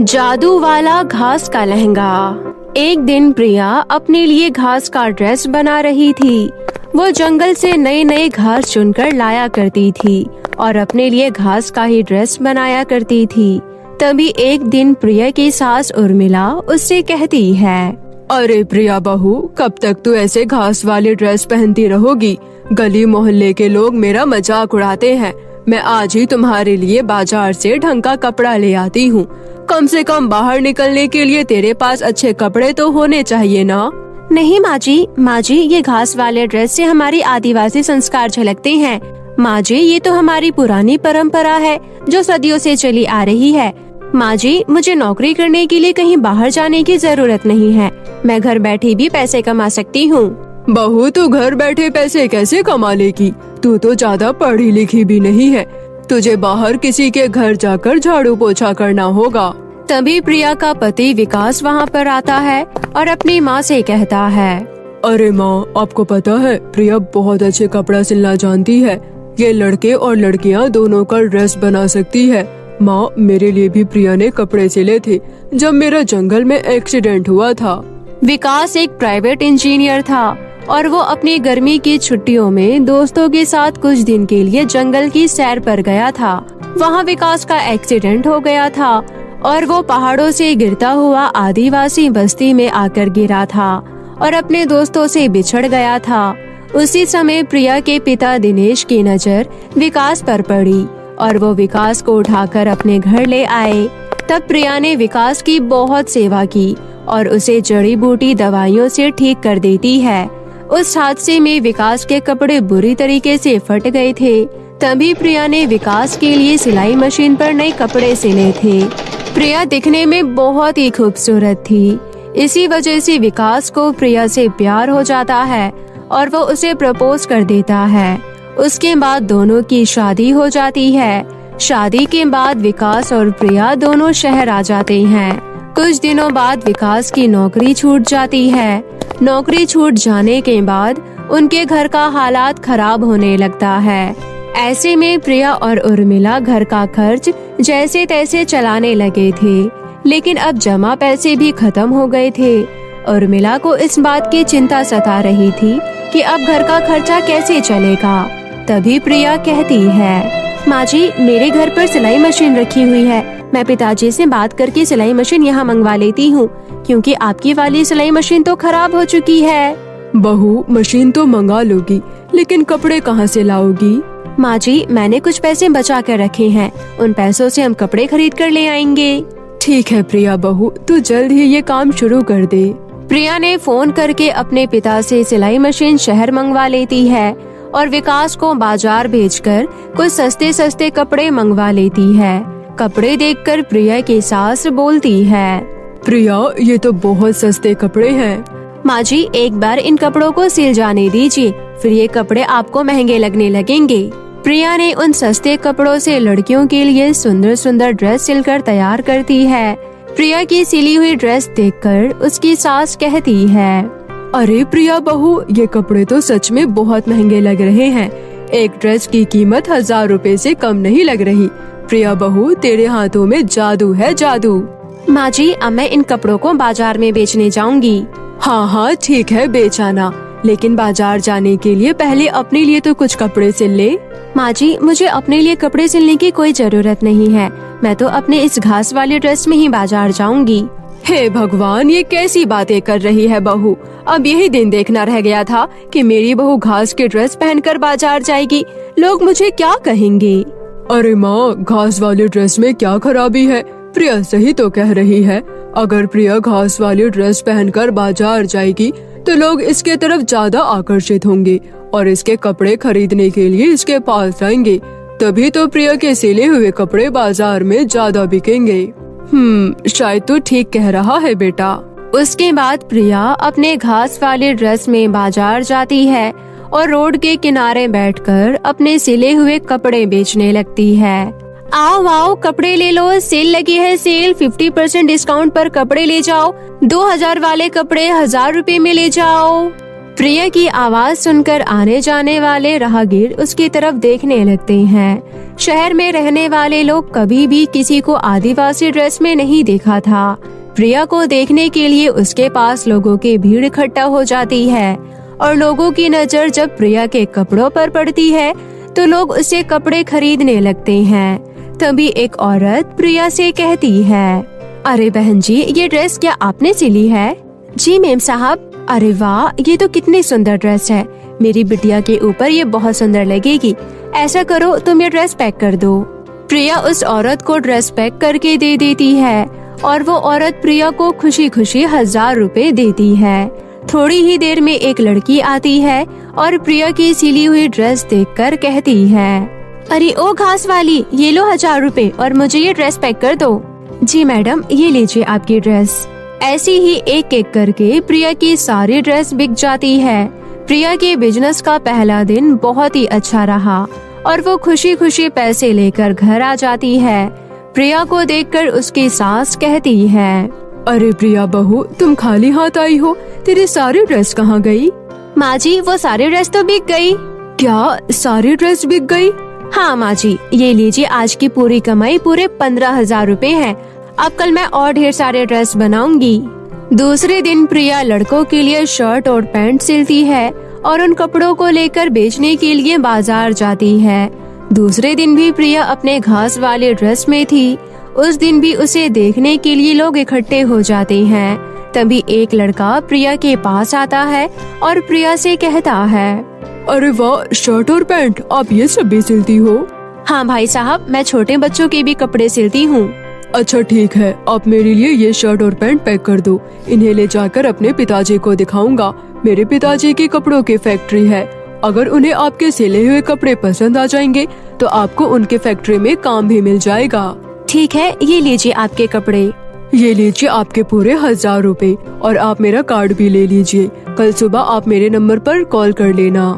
जादू वाला घास का लहंगा। एक दिन प्रिया अपने लिए घास का ड्रेस बना रही थी। वो जंगल से नए नए घास चुनकर लाया करती थी और अपने लिए घास का ही ड्रेस बनाया करती थी। तभी एक दिन प्रिया की सास उर्मिला उससे कहती है, अरे प्रिया बहू, कब तक तू ऐसे घास वाले ड्रेस पहनती रहोगी? गली मोहल्ले के लोग मेरा मजाक उड़ाते हैं। मैं आज ही तुम्हारे लिए बाजार से ढंग का कपड़ा ले आती हूँ। कम से कम बाहर निकलने के लिए तेरे पास अच्छे कपड़े तो होने चाहिए ना? नहीं माँ जी, ये घास वाले ड्रेस से हमारी आदिवासी संस्कार झलकते हैं। माँ जी, ये तो हमारी पुरानी परंपरा है जो सदियों से चली आ रही है। माँ जी, मुझे नौकरी करने के लिए कहीं बाहर जाने की जरूरत नहीं है। मैं घर बैठी भी पैसे कमा सकती हूँ। बहू, तू घर बैठे पैसे कैसे कमा लेगी? तू तो ज्यादा पढ़ी लिखी भी नहीं है। तुझे बाहर किसी के घर जाकर झाड़ू पोछा करना होगा। तभी प्रिया का पति विकास वहाँ पर आता है और अपनी माँ से कहता है, अरे माँ, आपको पता है प्रिया बहुत अच्छे कपड़ा सिलना जानती है। ये लड़के और लड़कियाँ दोनों का ड्रेस बना सकती है। माँ, मेरे लिए भी प्रिया ने कपड़े सिले थे जब मेरा जंगल में एक्सीडेंट हुआ था। विकास एक प्राइवेट इंजीनियर था और वो अपनी गर्मी की छुट्टियों में दोस्तों के साथ कुछ दिन के लिए जंगल की सैर पर गया था। वहाँ विकास का एक्सीडेंट हो गया था और वो पहाड़ों से गिरता हुआ आदिवासी बस्ती में आकर गिरा था और अपने दोस्तों से बिछड़ गया था। उसी समय प्रिया के पिता दिनेश की नजर विकास पर पड़ी और वो विकास को उठाकर अपने घर ले आए। तब प्रिया ने विकास की बहुत सेवा की और उसे जड़ी बूटी दवाइयों से ठीक कर देती है। उस हादसे में विकास के कपड़े बुरी तरीके से फट गए थे। तभी प्रिया ने विकास के लिए सिलाई मशीन पर नए कपड़े सिले थे। प्रिया दिखने में बहुत ही खूबसूरत थी। इसी वजह से विकास को प्रिया से प्यार हो जाता है और वो उसे प्रपोज कर देता है। उसके बाद दोनों की शादी हो जाती है। शादी के बाद विकास और प्रिया दोनों शहर आ जाते हैं। कुछ दिनों बाद विकास की नौकरी छूट जाती है। नौकरी छूट जाने के बाद उनके घर का हालात खराब होने लगता है। ऐसे में प्रिया और उर्मिला घर का खर्च जैसे तैसे चलाने लगे थे, लेकिन अब जमा पैसे भी खत्म हो गए थे। उर्मिला को इस बात की चिंता सता रही थी कि अब घर का खर्चा कैसे चलेगा। तभी प्रिया कहती है, माँ जी, मेरे घर पर सिलाई मशीन रखी हुई है। मैं पिताजी से बात करके सिलाई मशीन यहाँ मंगवा लेती हूँ, क्योंकि आपकी वाली सिलाई मशीन तो खराब हो चुकी है। बहू, मशीन तो मंगा लोगी, लेकिन कपड़े कहाँ से लाओगी? माँ जी, मैंने कुछ पैसे बचा कर रखे हैं। उन पैसों से हम कपड़े खरीद कर ले आएंगे। ठीक है प्रिया बहू, तू जल्द ही ये काम शुरू कर दे। प्रिया ने फोन करके अपने पिता से सिलाई मशीन शहर मंगवा लेती है और विकास को बाजार भेजकर कुछ सस्ते सस्ते कपड़े मंगवा लेती है। कपड़े देखकर प्रिया की सास बोलती है, प्रिया, ये तो बहुत सस्ते कपड़े हैं। माँ जी, एक बार इन कपड़ों को सिल जाने दीजिए, फिर ये कपड़े आपको महंगे लगने लगेंगे। प्रिया ने उन सस्ते कपड़ों से लड़कियों के लिए सुंदर सुंदर ड्रेस सिलकर तैयार करती है। प्रिया की सिली हुई ड्रेस देखकर उसकी सास कहती है, अरे प्रिया बहू, ये कपड़े तो सच में बहुत महंगे लग रहे हैं। एक ड्रेस की कीमत 1000 रुपए से कम नहीं लग रही। प्रिया बहू, तेरे हाथों में जादू है, जादू। माँ जी, अब मैं इन कपड़ों को बाजार में बेचने जाऊंगी। हाँ, ठीक है, बेच आना, लेकिन बाजार जाने के लिए पहले अपने लिए तो कुछ कपड़े सिल ले। माँ जी, मुझे अपने लिए कपड़े सिलने की कोई जरूरत नहीं है। मैं तो अपने इस घास वाले ड्रेस में ही बाजार जाऊंगी। हे भगवान, ये कैसी बातें कर रही है बहू। अब यही दिन देखना रह गया था कि मेरी बहू घास के ड्रेस पहनकर बाजार जाएगी। लोग मुझे क्या कहेंगे? अरे माँ, घास वाले ड्रेस में क्या खराबी है? प्रिया सही तो कह रही है। अगर प्रिया घास वाली ड्रेस पहनकर बाजार जाएगी तो लोग इसके तरफ ज्यादा आकर्षित होंगे और इसके कपड़े खरीदने के लिए इसके पास आएंगे। तभी तो प्रिया के सिले हुए कपड़े बाजार में ज्यादा बिकेंगे। शायद तो ठीक कह रहा है बेटा। उसके बाद प्रिया अपने घास वाले ड्रेस में बाजार जाती है और रोड के किनारे बैठकर अपने सिले हुए कपड़े बेचने लगती है। आओ आओ, कपड़े ले लो, सेल लगी है, सेल 50% डिस्काउंट पर कपड़े ले जाओ। 2000 वाले कपड़े 1000 रुपए में ले जाओ। प्रिया की आवाज सुनकर आने जाने वाले राहगीर उसकी तरफ देखने लगते हैं। शहर में रहने वाले लोग कभी भी किसी को आदिवासी ड्रेस में नहीं देखा था। प्रिया को देखने के लिए उसके पास लोगों की भीड़ इकट्ठा हो जाती है और लोगों की नजर जब प्रिया के कपड़ों पर पड़ती है तो लोग उससे कपड़े खरीदने लगते हैं। तभी एक औरत प्रिया से कहती है, अरे बहन जी, ये ड्रेस क्या आपने सिली है? जी मेम साहब। अरे वाह, ये तो कितनी सुंदर ड्रेस है। मेरी बिटिया के ऊपर ये बहुत सुंदर लगेगी। ऐसा करो, तुम ये ड्रेस पैक कर दो। प्रिया उस औरत को ड्रेस पैक करके दे देती है और वो औरत प्रिया को खुशी खुशी 1000 रुपए देती है। थोड़ी ही देर में एक लड़की आती है और प्रिया की सिली हुई ड्रेस देखकर कहती है, अरे ओ घास वाली, ये लो 1000 रुपए और मुझे ये ड्रेस पैक कर दो। जी मैडम, ये लीजिए आपकी ड्रेस। ऐसी ही एक एक करके प्रिया की सारी ड्रेस बिक जाती है। प्रिया के बिजनेस का पहला दिन बहुत ही अच्छा रहा और वो खुशी खुशी पैसे लेकर घर आ जाती है। प्रिया को देखकर उसकी सास कहती है, अरे प्रिया बहू, तुम खाली हाथ आई हो, तेरी सारी ड्रेस कहाँ गई? माँ जी, वो सारी ड्रेस तो बिक गई। क्या सारी ड्रेस बिक गई? हाँ माँ जी, ये लीजिए, आज की पूरी कमाई पूरे 15,000 रुपए है। अब कल मैं और ढेर सारे ड्रेस बनाऊंगी। दूसरे दिन प्रिया लड़कों के लिए शर्ट और पैंट सिलती है और उन कपड़ों को लेकर बेचने के लिए बाजार जाती है। दूसरे दिन भी प्रिया अपने घास वाले ड्रेस में थी। उस दिन भी उसे देखने के लिए लोग इकट्ठे हो जाते हैं। तभी एक लड़का प्रिया के पास आता है और प्रिया से कहता है, अरे वाह, शर्ट और पैंट आप ये सब भी सिलती हो? हाँ भाई साहब, मैं छोटे बच्चों के भी कपड़े सिलती हूँ। अच्छा ठीक है, आप मेरे लिए ये शर्ट और पैंट पैक कर दो। इन्हें ले जाकर अपने पिताजी को दिखाऊंगा। मेरे पिताजी की कपड़ों की फैक्ट्री है। अगर उन्हें आपके सिले हुए कपड़े पसंद आ जाएंगे तो आपको उनके फैक्ट्री में काम भी मिल जाएगा। ठीक है, ये लीजिए आपके कपड़े। ये लीजिए आपके पूरे 1000 रुपए और आप मेरा कार्ड भी ले लीजिए। कल सुबह आप मेरे नंबर पर कॉल कर लेना।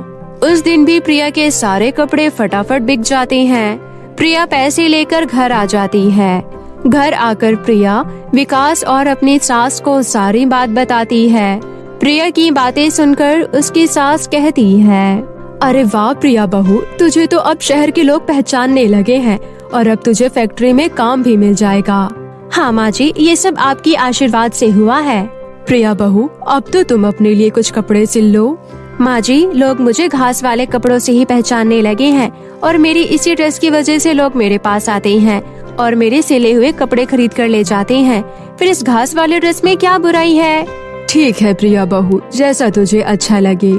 उस दिन भी प्रिया के सारे कपड़े फटाफट बिक जाते हैं। प्रिया पैसे लेकर घर आ जाती है। घर आकर प्रिया विकास और अपनी सास को सारी बात बताती है। प्रिया की बातें सुनकर उसकी सास कहती है, अरे वाह प्रिया बहू, तुझे तो अब शहर के लोग पहचानने लगे हैं और अब तुझे फैक्ट्री में काम भी मिल जाएगा। हाँ माँ जी, ये सब आपकी आशीर्वाद से हुआ है। प्रिया बहू, अब तो तुम अपने लिए कुछ कपड़े सिल लो। माँ जी, लोग मुझे घास वाले कपड़ों से ही पहचानने लगे हैं और मेरी इसी ड्रेस की वजह से लोग मेरे पास आते हैं और मेरे सिले हुए कपड़े खरीद कर ले जाते हैं। फिर इस घास वाले ड्रेस में क्या बुराई है? ठीक है प्रिया बहू, जैसा तुझे अच्छा लगे।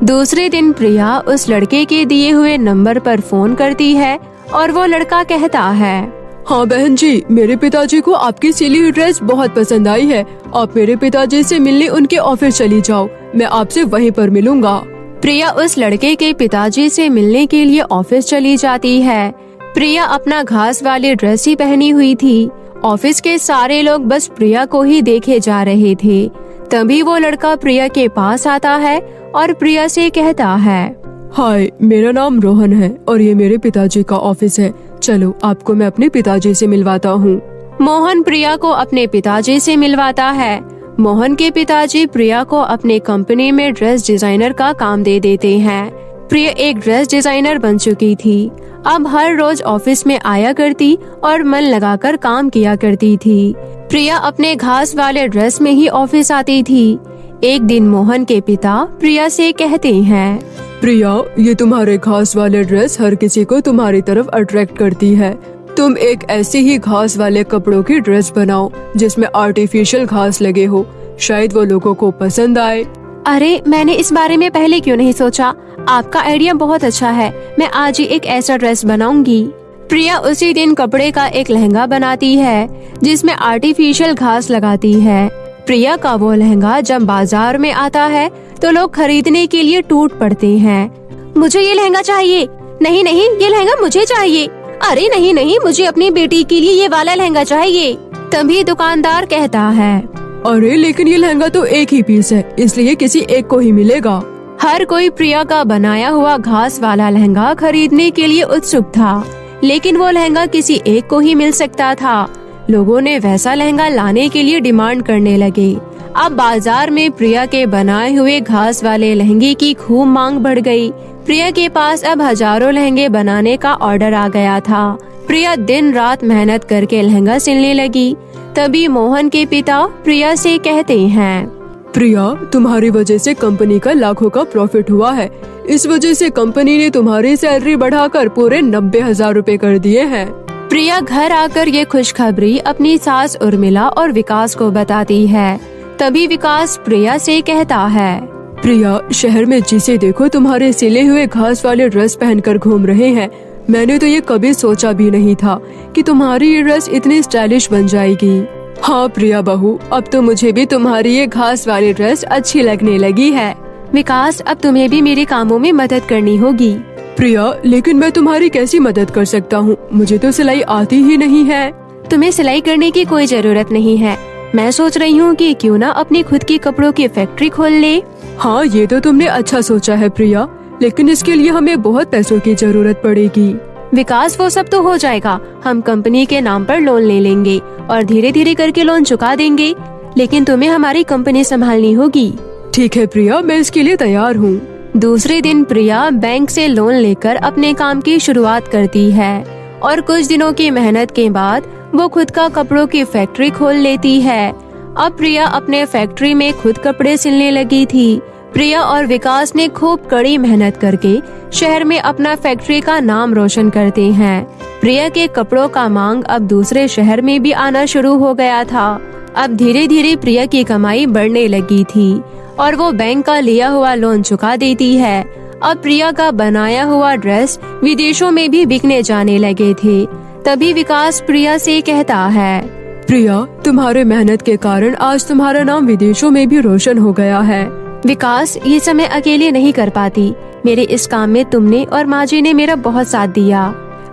दूसरे दिन प्रिया उस लड़के के दिए हुए नंबर पर फोन करती है और वो लड़का कहता है, हाँ बहन जी, मेरे पिताजी को आपकी सिली हुई ड्रेस बहुत पसंद आई है। आप मेरे पिताजी से मिलने उनके ऑफिस चली जाओ, मैं आपसे वहीं पर मिलूंगा। प्रिया उस लड़के के पिताजी से मिलने के लिए ऑफिस चली जाती है। प्रिया अपना घास वाली ड्रेस ही पहनी हुई थी। ऑफिस के सारे लोग बस प्रिया को ही देखे जा रहे थे। तभी वो लड़का प्रिया के पास आता है और प्रिया से कहता है, हाय, मेरा नाम रोहन है और ये मेरे पिताजी का ऑफिस है। चलो आपको मैं अपने पिताजी से मिलवाता हूँ। मोहन प्रिया को अपने पिताजी से मिलवाता है। मोहन के पिताजी प्रिया को अपने कंपनी में ड्रेस डिजाइनर का काम दे देते हैं। प्रिया एक ड्रेस डिजाइनर बन चुकी थी। अब हर रोज ऑफिस में आया करती और मन लगाकर काम किया करती थी। प्रिया अपने घास वाले ड्रेस में ही ऑफिस आती थी। एक दिन मोहन के पिता प्रिया से कहते हैं, प्रिया, ये तुम्हारे घास वाले ड्रेस हर किसी को तुम्हारी तरफ अट्रैक्ट करती है। तुम एक ऐसी ही घास वाले कपड़ों की ड्रेस बनाओ जिसमें आर्टिफिशियल घास लगे हो, शायद वो लोगों को पसंद आए। अरे, मैंने इस बारे में पहले क्यों नहीं सोचा? आपका आइडिया बहुत अच्छा है। मैं आज ही एक ऐसा ड्रेस बनाऊंगी। प्रिया उसी दिन कपड़े का एक लहंगा बनाती है जिसमें आर्टिफिशियल घास लगाती है। प्रिया का वो लहंगा जब बाजार में आता है तो लोग खरीदने के लिए टूट पड़ते हैं। मुझे ये लहंगा चाहिए। नहीं नहीं, ये लहंगा मुझे चाहिए। अरे नहीं नहीं, मुझे अपनी बेटी के लिए ये वाला लहंगा चाहिए। तभी दुकानदार कहता है, अरे लेकिन ये लहंगा तो एक ही पीस है, इसलिए किसी एक को ही मिलेगा। हर कोई प्रिया का बनाया हुआ घास वाला लहंगा खरीदने के लिए उत्सुक था, लेकिन वो लहंगा किसी एक को ही मिल सकता था। लोगों ने वैसा लहंगा लाने के लिए डिमांड करने लगे। अब बाजार में प्रिया के बनाए हुए घास वाले लहंगे की खूब मांग बढ़ गई। प्रिया के पास अब हजारों लहंगे बनाने का ऑर्डर आ गया था। प्रिया दिन रात मेहनत करके लहंगा सिलने लगी। तभी मोहन के पिता प्रिया से कहते हैं, प्रिया, तुम्हारी वजह से कंपनी का लाखों का प्रॉफिट हुआ है। इस वजह से कंपनी ने तुम्हारी सैलरी बढ़ाकर पूरे 90,000 रूपए कर दिए हैं। प्रिया घर आकर ये खुशखबरी अपनी सास उर्मिला और विकास को बताती है। तभी विकास प्रिया से कहता है, प्रिया, शहर में जिसे देखो तुम्हारे सिले हुए घास वाले ड्रेस पहनकर घूम रहे हैं। मैंने तो ये कभी सोचा भी नहीं था कि तुम्हारी ये ड्रेस इतनी स्टाइलिश बन जाएगी। हाँ प्रिया बहू, अब तो मुझे भी तुम्हारी ये घास वाली ड्रेस अच्छी लगने लगी है। विकास, अब तुम्हें भी मेरे कामों में मदद करनी होगी। प्रिया, लेकिन मैं तुम्हारी कैसी मदद कर सकता हूँ? मुझे तो सिलाई आती ही नहीं है। तुम्हें सिलाई करने की कोई जरूरत नहीं है। मैं सोच रही हूँ कि क्यों ना अपनी खुद की कपड़ों की फैक्ट्री खोल ले। हाँ, ये तो तुमने अच्छा सोचा है प्रिया, लेकिन इसके लिए हमें बहुत पैसों की जरूरत पड़ेगी। विकास, वो सब तो हो जाएगा। हम कंपनी के नाम पर लोन ले लेंगे और धीरे धीरे करके लोन चुका देंगे, लेकिन तुम्हें हमारी कंपनी संभालनी होगी। ठीक है प्रिया, मैं इसके लिए तैयार हूँ। दूसरे दिन प्रिया बैंक से लोन लेकर अपने काम की शुरुआत करती है और कुछ दिनों की मेहनत के बाद वो खुद का कपड़ों की फैक्ट्री खोल लेती है। अब प्रिया अपने फैक्ट्री में खुद कपड़े सिलने लगी थी। प्रिया और विकास ने खूब कड़ी मेहनत करके शहर में अपना फैक्ट्री का नाम रोशन करते हैं। प्रिया के कपड़ों का मांग अब दूसरे शहर में भी आना शुरू हो गया था। अब धीरे धीरे प्रिया की कमाई बढ़ने लगी थी और वो बैंक का लिया हुआ लोन चुका देती है। अब प्रिया का बनाया हुआ ड्रेस विदेशों में भी बिकने जाने लगे थे। तभी विकास प्रिया से कहता है, प्रिया, तुम्हारे मेहनत के कारण आज तुम्हारा नाम विदेशों में भी रोशन हो गया है। विकास, ये सब मैं अकेले नहीं कर पाती। मेरे इस काम में तुमने और माँ जी ने मेरा बहुत साथ दिया।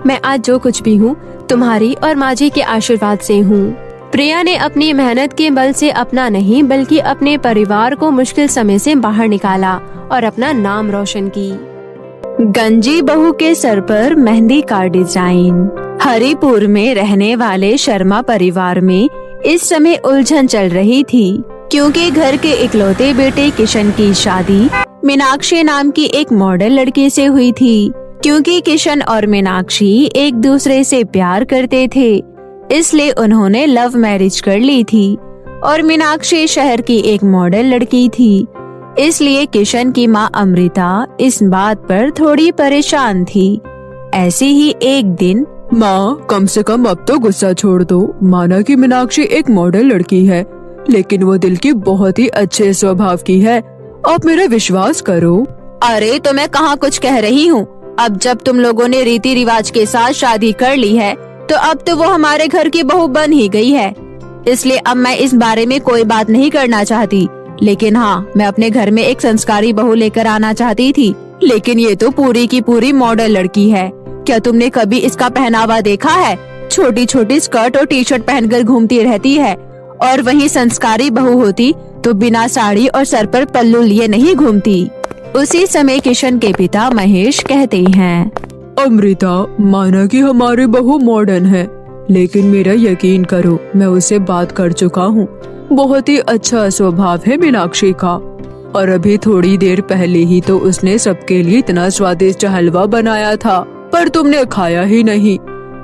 मैं आज जो कुछ भी हूँ तुम्हारी और माँ जी के आशीर्वाद से हूँ। प्रिया ने अपनी मेहनत के बल से अपना नहीं बल्कि अपने परिवार को मुश्किल समय से बाहर निकाला और अपना नाम रोशन की। गंजी बहू के सर पर मेहंदी का डिजाइन। हरिपुर में रहने वाले शर्मा परिवार में इस समय उलझन चल रही थी, क्योंकि घर के इकलौते बेटे किशन की शादी मीनाक्षी नाम की एक मॉडल लड़की से हुई थी। क्योंकि किशन और मीनाक्षी एक दूसरे से प्यार करते थे, इसलिए उन्होंने लव मैरिज कर ली थी और मीनाक्षी शहर की एक मॉडल लड़की थी। इसलिए किशन की माँ अमृता इस बात पर थोड़ी परेशान थी। ऐसे ही एक दिन, माँ, कम से कम अब तो गुस्सा छोड़ दो। माना कि मीनाक्षी एक मॉडल लड़की है, लेकिन वो दिल की बहुत ही अच्छे स्वभाव की है। आप मेरा विश्वास करो। अरे, तो मैं कहाँ कुछ कह रही हूँ। अब जब तुम लोगों ने रीति रिवाज के साथ शादी कर ली है, तो अब तो वो हमारे घर की बहू बन ही गई है। इसलिए अब मैं इस बारे में कोई बात नहीं करना चाहती। लेकिन हाँ, मैं अपने घर में एक संस्कारी बहू लेकर आना चाहती थी। लेकिन ये तो पूरी की पूरी मॉडल लड़की है। क्या तुमने कभी इसका पहनावा देखा है? छोटी छोटी स्कर्ट और टी शर्ट पहनकर घूमती रहती है, और वहीं संस्कारी बहू होती तो बिना साड़ी और सर पर पल्लू लिए नहीं घूमती। उसी समय किशन के पिता महेश कहते हैं, अमृता, माना कि हमारी बहू मॉडर्न है, लेकिन मेरा यकीन करो, मैं उससे बात कर चुका हूँ। बहुत ही अच्छा स्वभाव है मीनाक्षी का, और अभी थोड़ी देर पहले ही तो उसने सबके लिए इतना स्वादिष्ट हलवा बनाया था, पर तुमने खाया ही नहीं।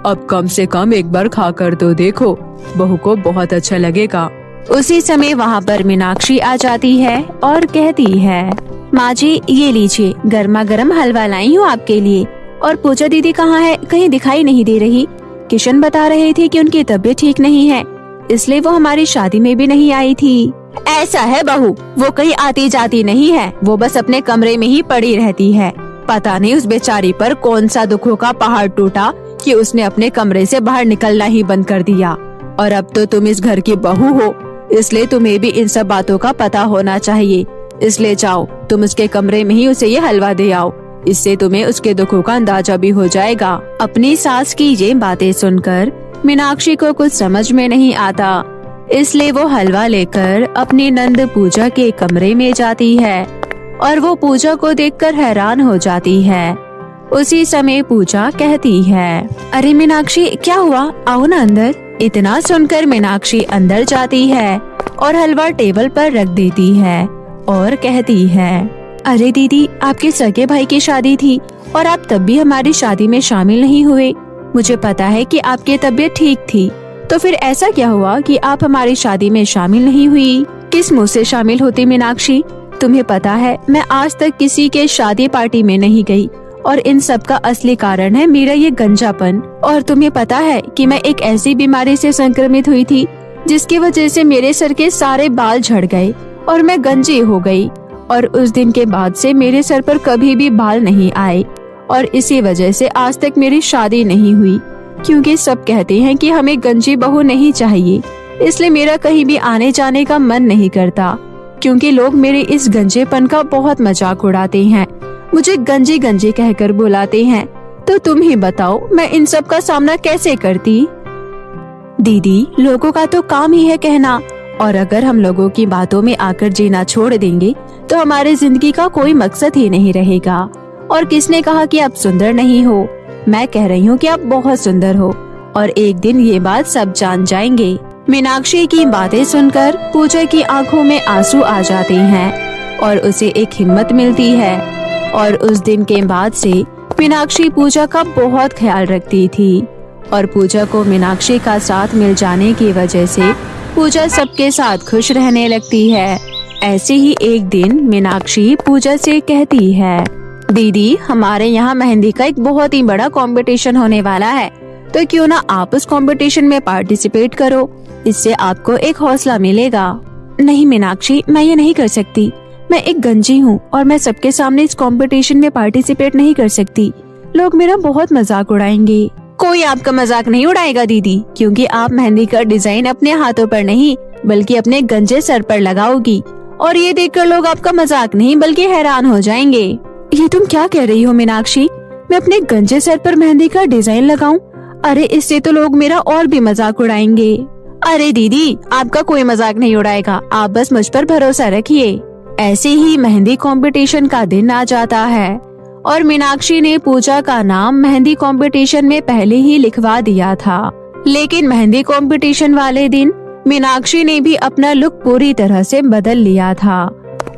अब कम से कम एक बार खा कर तो देखो, बहू को बहुत अच्छा लगेगा। उसी समय वहाँ पर मीनाक्षी आ जाती है और कहती है, माँ जी, ये लीजिए, गर्मा गर्म हलवा लाई हूँ आपके लिए। और पूजा दीदी कहाँ है? कहीं दिखाई नहीं दे रही। किशन बता रहे थे कि उनकी तबीयत ठीक नहीं है, इसलिए वो हमारी शादी में भी नहीं आई थी। ऐसा है बहू, वो कहीं आती जाती नहीं है, वो बस अपने कमरे में ही पड़ी रहती है। पता नहीं उस बेचारी पर कौन सा दुखों का पहाड़ टूटा कि उसने अपने कमरे से बाहर निकलना ही बंद कर दिया। और अब तो तुम इस घर की बहू हो, इसलिए तुम्हें भी इन सब बातों का पता होना चाहिए। इसलिए जाओ, तुम उसके कमरे में ही उसे ये हलवा दे आओ, इससे तुम्हें उसके दुखों का अंदाजा भी हो जाएगा। अपनी सास की ये बातें सुनकर मीनाक्षी को कुछ समझ में नहीं आता, इसलिए वो हलवा लेकर अपनी नंद पूजा के कमरे में जाती है और वो पूजा को देखकर हैरान हो जाती है। उसी समय पूजा कहती है, अरे मीनाक्षी, क्या हुआ? आओ ना अंदर। इतना सुनकर मीनाक्षी अंदर जाती है और हलवा टेबल पर रख देती है और कहती है, अरे दीदी, आपके सगे भाई की शादी थी और आप तब भी हमारी शादी में शामिल नहीं हुए। मुझे पता है कि आपकी तबीयत ठीक थी, तो फिर ऐसा क्या हुआ कि आप हमारी शादी में शामिल नहीं हुई? किस मुँह से शामिल होती मीनाक्षी? तुम्हें पता है मैं आज तक किसी के शादी पार्टी में नहीं गई और इन सब का असली कारण है मेरा ये गंजापन। और तुम्हें पता है कि मैं एक ऐसी बीमारी से संक्रमित हुई थी जिसकी वजह से मेरे सर के सारे बाल झड़ गए और मैं गंजी हो गई। और उस दिन के बाद से मेरे सर पर कभी भी बाल नहीं आए और इसी वजह से आज तक मेरी शादी नहीं हुई, क्योंकि सब कहते हैं कि हमें गंजी बहू नहीं चाहिए। इसलिए मेरा कहीं भी आने जाने का मन नहीं करता, क्योंकि लोग मेरे इस गंजेपन का बहुत मजाक उड़ाते हैं, मुझे गंजी गंजी कहकर बुलाते हैं। तो तुम ही बताओ मैं इन सब का सामना कैसे करती? दीदी, लोगों का तो काम ही है कहना, और अगर हम लोगों की बातों में आकर जीना छोड़ देंगे तो हमारी जिंदगी का कोई मकसद ही नहीं रहेगा। और किसने कहा कि आप सुंदर नहीं हो? मैं कह रही हूँ कि आप बहुत सुंदर हो और एक दिन ये बात सब जान जाएंगे। मीनाक्षी की बातें सुनकर पूजा की आंखों में आंसू आ जाते हैं और उसे एक हिम्मत मिलती है। और उस दिन के बाद से मीनाक्षी पूजा का बहुत ख्याल रखती थी और पूजा को मीनाक्षी का साथ मिल जाने की वजह से पूजा सबके साथ खुश रहने लगती है। ऐसे ही एक दिन मीनाक्षी पूजा से कहती है, दीदी, हमारे यहाँ मेहंदी का एक बहुत ही बड़ा कंपटीशन होने वाला है, तो क्यों ना आप उस कंपटीशन में पार्टिसिपेट करो, इससे आपको एक हौसला मिलेगा। नहीं मीनाक्षी, मैं ये नहीं कर सकती। मैं एक गंजी हूँ और मैं सबके सामने इस कंपटीशन में पार्टिसिपेट नहीं कर सकती। लोग मेरा बहुत मजाक उड़ाएंगे। कोई आपका मजाक नहीं उड़ाएगा दीदी, क्योंकि आप मेहंदी का डिजाइन अपने हाथों पर नहीं बल्कि अपने गंजे सर पर लगाओगी और ये देखकर लोग आपका मजाक नहीं बल्कि हैरान हो जाएंगे। ये तुम क्या कह रही हो मीनाक्षी? मैं अपने गंजे सर पर मेहंदी का डिजाइन लगाऊं? अरे इससे तो लोग मेरा और भी मजाक उड़ाएंगे। अरे दीदी, आपका कोई मजाक नहीं उड़ाएगा, आप बस मुझ पर भरोसा रखिए। ऐसे ही मेहंदी कंपटीशन का दिन आ जाता है और मीनाक्षी ने पूजा का नाम मेहंदी कंपटीशन में पहले ही लिखवा दिया था। लेकिन मेहंदी कंपटीशन वाले दिन मीनाक्षी ने भी अपना लुक पूरी तरह से बदल लिया था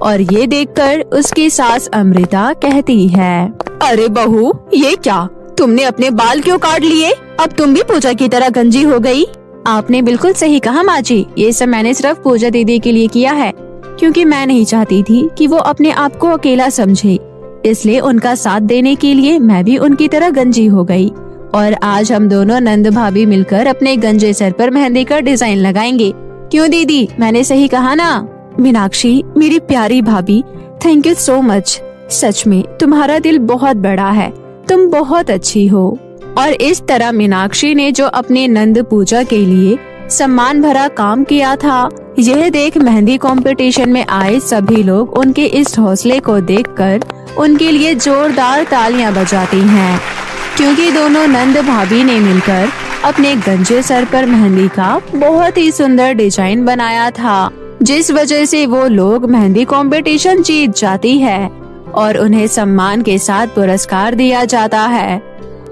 और ये देखकर उसकी सास अमृता कहती है, अरे बहू, ये क्या, तुमने अपने बाल क्यों काट लिए? अब तुम भी पूजा की तरह गंजी हो गई। आपने बिल्कुल सही कहा माँ जी, ये सब मैंने सिर्फ पूजा दीदी के लिए किया है, क्योंकि मैं नहीं चाहती थी कि वो अपने आप को अकेला समझे। इसलिए उनका साथ देने के लिए मैं भी उनकी तरह गंजी हो गई और आज हम दोनों नंद भाभी मिलकर अपने गंजे सर पर मेहंदी का डिजाइन लगाएंगे। क्यों दीदी, मैंने सही कहा ना? मीनाक्षी, मेरी प्यारी भाभी, थैंक यू सो मच। सच में तुम्हारा दिल बहुत बड़ा है, तुम बहुत अच्छी हो। और इस तरह मीनाक्षी ने जो अपने नंद पूजा के लिए सम्मान भरा काम किया था, यह देख मेहंदी कंपटीशन में आए सभी लोग उनके इस हौसले को देखकर उनके लिए जोरदार तालियां बजाती हैं, क्योंकि दोनों नंद भाभी ने मिलकर अपने गंजे सर पर मेहंदी का बहुत ही सुंदर डिजाइन बनाया था, जिस वजह से वो लोग मेहंदी कंपटीशन जीत जाती है और उन्हें सम्मान के साथ पुरस्कार दिया जाता है।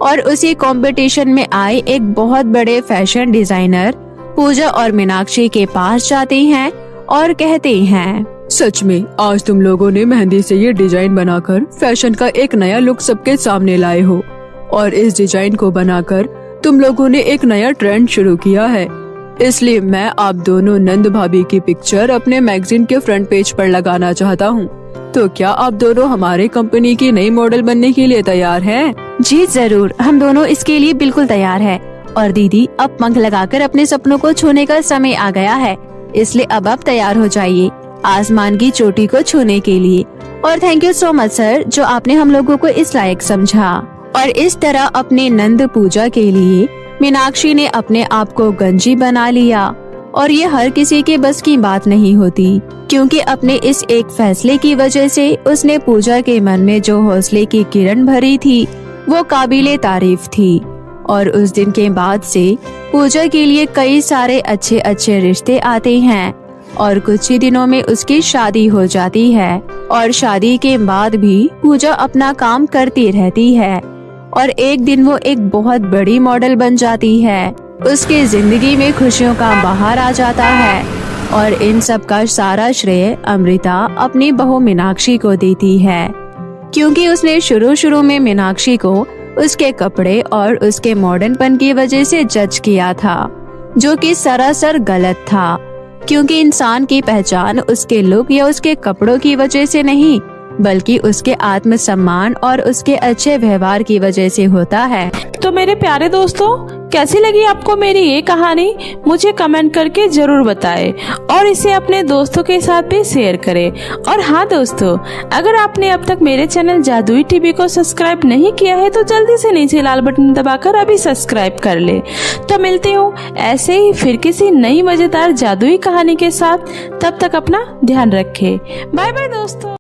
और उसी कंपटीशन में आए एक बहुत बड़े फैशन डिजाइनर पूजा और मीनाक्षी के पास जाते हैं और कहते हैं, सच में आज तुम लोगों ने मेहंदी से ये डिजाइन बनाकर फैशन का एक नया लुक सबके सामने लाए हो और इस डिजाइन को बनाकर तुम लोगों ने एक नया ट्रेंड शुरू किया है। इसलिए मैं आप दोनों नंद भाभी की पिक्चर अपने मैगजीन के फ्रंट पेज पर लगाना चाहता हूँ। तो क्या आप दोनों हमारे कंपनी की नई मॉडल बनने के लिए तैयार हैं? जी जरूर, हम दोनों इसके लिए बिल्कुल तैयार है। और दीदी, अब पंख लगाकर अपने सपनों को छूने का समय आ गया है, इसलिए अब आप तैयार हो जाइए आसमान की चोटी को छूने के लिए। और thank you so much sir, जो आपने हम लोगों को इस लायक समझा। और इस तरह अपने नंद पूजा के लिए मीनाक्षी ने अपने आप को गंजी बना लिया और ये हर किसी के बस की बात नहीं होती, क्योंकि अपने इस एक फैसले की वजह से उसने पूजा के मन में जो हौसले की किरण भरी थी वो काबिले तारीफ थी। और उस दिन के बाद से पूजा के लिए कई सारे अच्छे अच्छे रिश्ते आते हैं और कुछ ही दिनों में उसकी शादी हो जाती है। और शादी के बाद भी पूजा अपना काम करती रहती है और एक दिन वो एक बहुत बड़ी मॉडल बन जाती है। उसकी जिंदगी में खुशियों का बहार आ जाता है और इन सब का सारा श्रेय अमृता अपनी बहू मीनाक्षी को देती है, क्योंकि उसने शुरू में मीनाक्षी को उसके कपड़े और उसके मॉडर्नपन की वजह से जज किया था, जो कि सरासर गलत था, क्योंकि इंसान की पहचान उसके लुक या उसके कपड़ों की वजह से नहीं, बल्कि उसके आत्मसम्मान और उसके अच्छे व्यवहार की वजह से होता है। तो मेरे प्यारे दोस्तों, कैसी लगी आपको मेरी ये कहानी? मुझे कमेंट करके जरूर बताएं और इसे अपने दोस्तों के साथ भी शेयर करें। और हाँ दोस्तों, अगर आपने अब तक मेरे चैनल जादुई टीवी को सब्सक्राइब नहीं किया है तो जल्दी से नीचे लाल बटन दबाकर अभी सब्सक्राइब कर ले। तो मिलती हूँ ऐसे ही फिर किसी नई मजेदार जादुई कहानी के साथ। तब तक अपना ध्यान रखें। बाय बाय दोस्तों।